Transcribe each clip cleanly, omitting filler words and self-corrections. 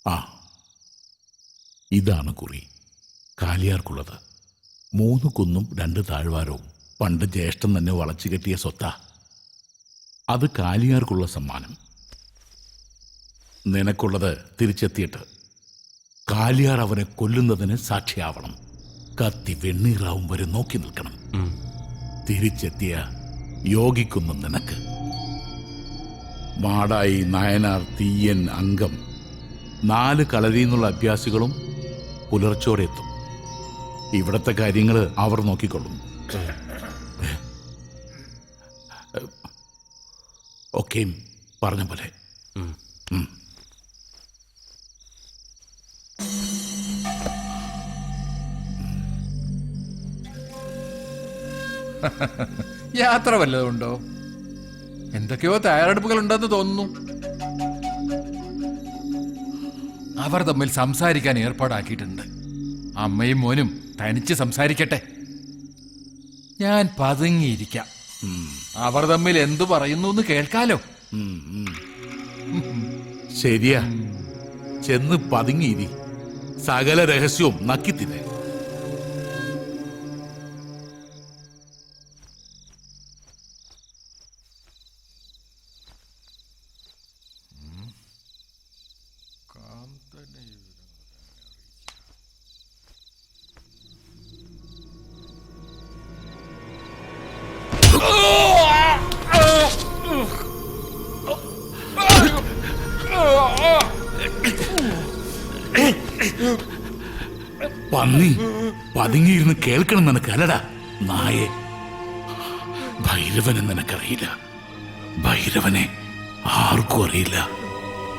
ആ, ഇതാണ് കുറി. കാലിയാർക്കുള്ളത്. 3 കുന്നും 2 താഴ്വാരവും പണ്ട് ജ്യേഷ്ഠൻ തന്നെ വളച്ചു കെട്ടിയ സ്വത്താ. അത് കാലിയാർക്കുള്ള സമ്മാനം. നിനക്കുള്ളത് തിരിച്ചെത്തിയിട്ട് കാലിയാർ അവനെ കൊല്ലുന്നതിന് സാക്ഷിയാവണം. കത്തി വെണ്ണീറാവും വരെ നോക്കി നിൽക്കണം. തിരിച്ചെത്തിയ യോഗിക്കൊന്നും നിനക്ക്. മാടായി, നായനാർ, തീയൻ, അംഗം 4 കളരിയിൽ നിന്നുള്ള അഭ്യാസികളും പുലർച്ചോടെ എത്തും. ഇവിടത്തെ കാര്യങ്ങൾ അവർ നോക്കിക്കൊള്ളും. ഒക്കെയും പറഞ്ഞ പോലെ. യാത്ര വല്ലതുണ്ടോ? എന്തൊക്കെയോ തയ്യാറെടുപ്പുകൾ ഉണ്ടെന്ന് തോന്നുന്നു. അവർ തമ്മിൽ സംസാരിക്കാൻ ഏർപ്പാടാക്കിയിട്ടുണ്ട്. അമ്മയും മോനും തനിച്ച് സംസാരിക്കട്ടെ. ഞാൻ പതുങ്ങിയിരിക്കാം. അവർ തമ്മിൽ എന്തു പറയുന്നു എന്ന് കേൾക്കാലോ. ശരിയാ, ചെന്ന് പതുങ്ങിയിരി. സകല രഹസ്യവും നക്കിത്തിന്നെ. പന്നി, പതുങ്ങിയിരുന്ന് കേൾക്കണം നിനക്ക് അല്ലടാ നായെ. ഭൈരവനെ നിനക്കറിയില്ല. ഭൈരവനെ ആർക്കും അറിയില്ല.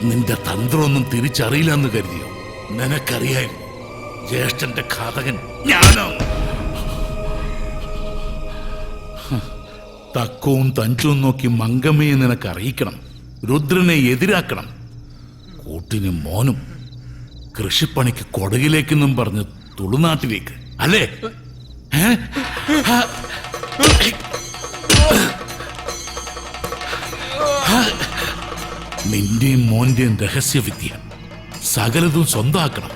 നിന്റെ തന്ത്രമൊന്നും തിരിച്ചറിയില്ല എന്ന് കരുതിയോ? നിനക്കറിയാൻ ജ്യേഷ്ഠന്റെ ഘാതകൻ ഞാനോ? തക്കവും തഞ്ചവും നോക്കി മങ്കമ്മയെ നിനക്ക് അറിയിക്കണം. രുദ്രനെ എതിരാക്കണം. കൂട്ടിനും മോനും കൃഷിപ്പണിക്ക് കൊടകിലേക്കെന്നും പറഞ്ഞ് തുളുനാട്ടിലേക്ക് അല്ലേ? നിന്റെയും മോന്റെയും രഹസ്യവിദ്യ സകലതും സ്വന്തമാക്കണം.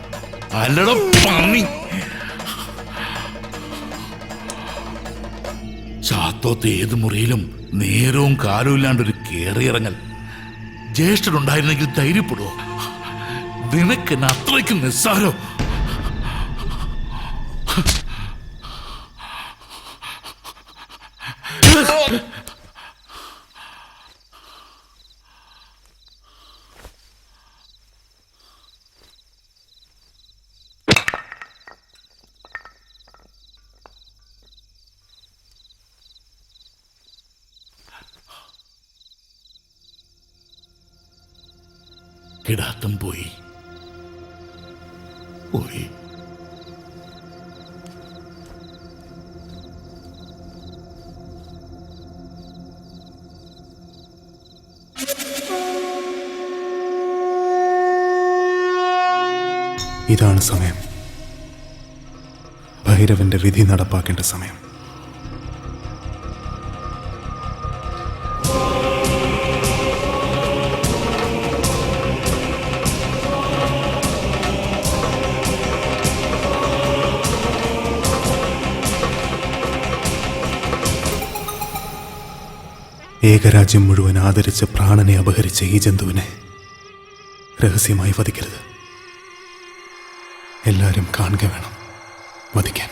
അല്ലട പന്നി. ചാത്തോത്ത് ഏത് മുറിയിലും നേരവും കാലവും ഇല്ലാണ്ടൊരു കേറിയിറങ്ങൽ. ജ്യേഷ്ഠനുണ്ടായിരുന്നെങ്കിൽ ധൈര്യപ്പെടുവോ? നിനക്ക് അത്രയ്ക്ക് നിസ്സാരോ? കിടാത്തം പോയി. ഇതാണ് സമയം. ഭൈരവന്റെ വിധി നടപ്പാക്കേണ്ട സമയം. ഏകരാജ്യം മുഴുവൻ ആദരിച്ച് പ്രാണനെ അപഹരിച്ച ഈ ജന്തുവിനെ രഹസ്യമായി വധിക്കരുത്. എല്ലാവരും കാണുക വേണം വധിക്കാൻ.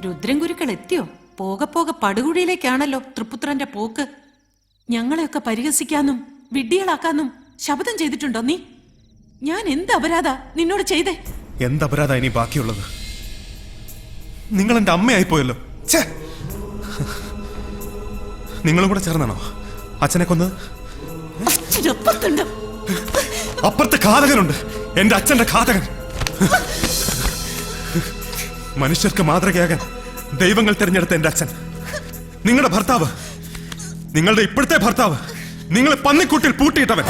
രുദ്രൻഗുരുക്കൾ എത്തിയോ? പോകെ പോകെ പടുകുഴിയിലേക്കാണല്ലോ തൃപ്പുത്രന്റെ പോക്ക്. ഞങ്ങളെയൊക്കെ പരിഹസിക്കാനും വിഡ്ഢികളാക്കാനും ശപഥം ചെയ്തിട്ടുണ്ടോ നീ? ഞാൻ എന്ത് അപരാധാ നിന്നോട് ചെയ്തേ? എന്തപരാധ ഇനി ബാക്കിയുള്ളത്? നിങ്ങൾ എന്റെ അമ്മയായിപ്പോയല്ലോ. ഛേ! നിങ്ങളും കൂടെ ചേർന്നാണോ അച്ഛനെ കൊന്നത്? അച്ഛനപ്പുറത്തുണ്ട്. അപ്പുറത്ത് ഘാതകനുണ്ട്, എന്റെ അച്ഛന്റെ ഘാതകൻ. മനുഷ്യർക്ക് മാതൃകയാകാൻ ദൈവങ്ങൾ തിരഞ്ഞെടുത്ത എന്റെ അച്ഛൻ, നിങ്ങളുടെ ഭർത്താവ്, നിങ്ങളുടെ ഇപ്പോഴത്തെ ഭർത്താവ്, നിങ്ങളെ പന്നിക്കൂട്ടിൽ പൂട്ടിയിട്ടവൻ.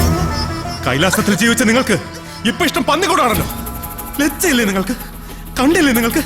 കൈലാസത്തിൽ ജീവിച്ച നിങ്ങൾക്ക് ഇപ്പൊ ഇഷ്ടം പന്നിക്കൂടാണല്ലോ. ലജ്ജയില്ലേ നിങ്ങൾക്ക്? കണ്ടില്ലേ നിങ്ങൾക്ക്?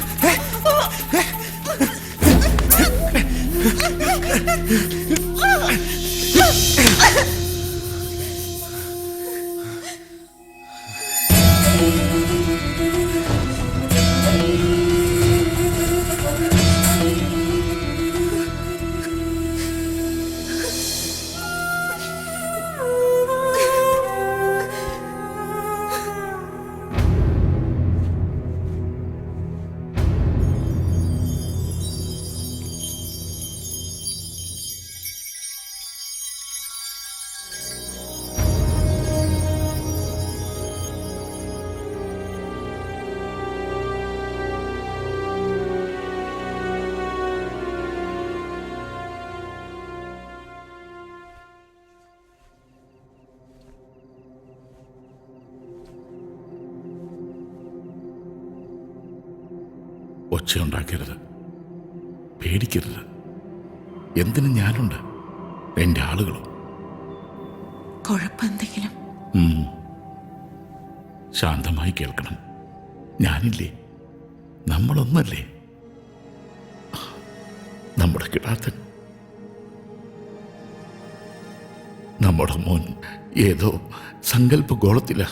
ഒച്ചയുണ്ടാക്കരുത്, പേടിക്കരുത്. എന്തിനും ഞാനുണ്ട്, എൻ്റെ ആളുകളും. കുഴപ്പമെന്തെങ്കിലും? ശാന്തമായി കേൾക്കണം. ഞാനില്ലേ, നമ്മളൊന്നല്ലേ. നമ്മുടെ കിടാത്തൻ, നമ്മുടെ മോൻ ഏതോ സങ്കല്പ ഗോളത്തില.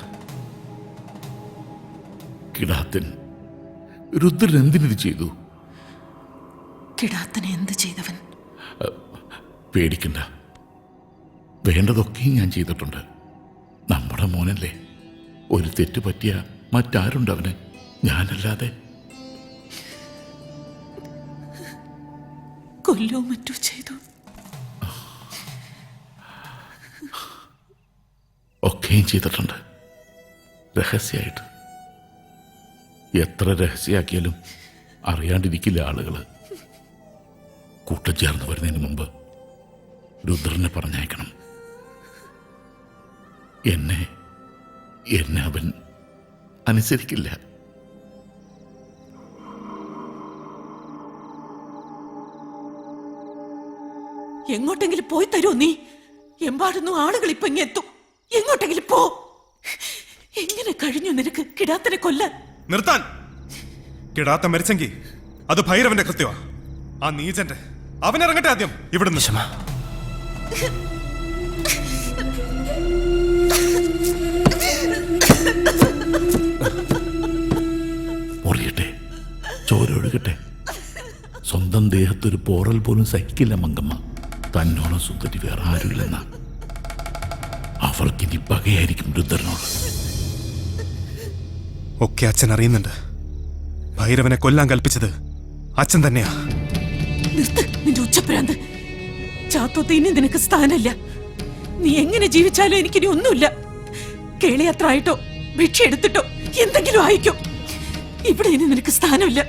കിടാത്തൻ രുദ്രൻ എന്തിനത് ചെയ്തു? കിടാത്തനെ എന്ത് ചെയ്തവൻ? പേടിക്കണ്ട, വേണ്ടതൊക്കെയും ഞാൻ ചെയ്തിട്ടുണ്ട്. നമ്മുടെ മോനല്ലേ, ഒരു തെറ്റ് പറ്റിയ മറ്റാരുണ്ട് അവന്? ഞാനല്ലാതെ. കൊല്ലോ മറ്റോ ചെയ്തു. ഒക്കെയും ചെയ്തിട്ടുണ്ട്, രഹസ്യമായിട്ട്. എത്ര രഹസ്യമാക്കിയാലും അറിയാണ്ടിരിക്കില്ല ആളുകൾ. കൂട്ടം ചേർന്ന് വരുന്നതിന് മുമ്പ് രുദ്രനെ പറഞ്ഞയക്കണം. എന്നെ അവൻ അനുസരിക്കില്ല. എങ്ങോട്ടെങ്കിലും പോയി തരൂ നീ. എമ്പാടുന്നു ആളുകൾ ഇപ്പൊ ഇങ്ങെത്തും. എങ്ങോട്ടെങ്കിലും പോ. എങ്ങനെ കഴിഞ്ഞു നിനക്ക് കിടാത്തനെ കൊല്ലാൻ? നിർത്താൻ! കിടാത്ത മരിച്ചെങ്കിൽ അത് ഭൈരവന്റെ കൃത്യമാ. ആ നീചന്റെ അവനിറങ്ങട്ടെ ആദ്യം ഇവിടുന്ന്. മുറിയട്ടെ, ചോരൊഴുകട്ടെ. സ്വന്തം ദേഹത്തൊരു പോറൽ പോലും സഹിക്കില്ല മങ്കമ്മ. തന്നോളം സുന്ദരി വേറെ ആരുമില്ലെന്ന. അവൾക്കിനി പകയായിരിക്കും രുദ്രനോട്. ഒക്കെ അച്ഛൻ അറിയുന്നുണ്ട്. ഭൈരവനെ കൊല്ലാൻ കൽപ്പിച്ചത് അച്ഛൻ തന്നെയാ. നിർത്ത് നിന്റെ ഉച്ചപ്രാന്ത്. ചാത്തോത്ത് ഇനി നിനക്ക് സ്ഥാനമില്ല. നീ എങ്ങനെ ജീവിച്ചാലും എനിക്കിനി ഒന്നുമില്ല. കേളിയാത്ര ആയിട്ടോ ഭിക്ഷ എടുത്തിട്ടോ എന്തെങ്കിലും ആയിക്കോ, ഇവിടെ ഇനി നിനക്ക് സ്ഥാനമില്ല.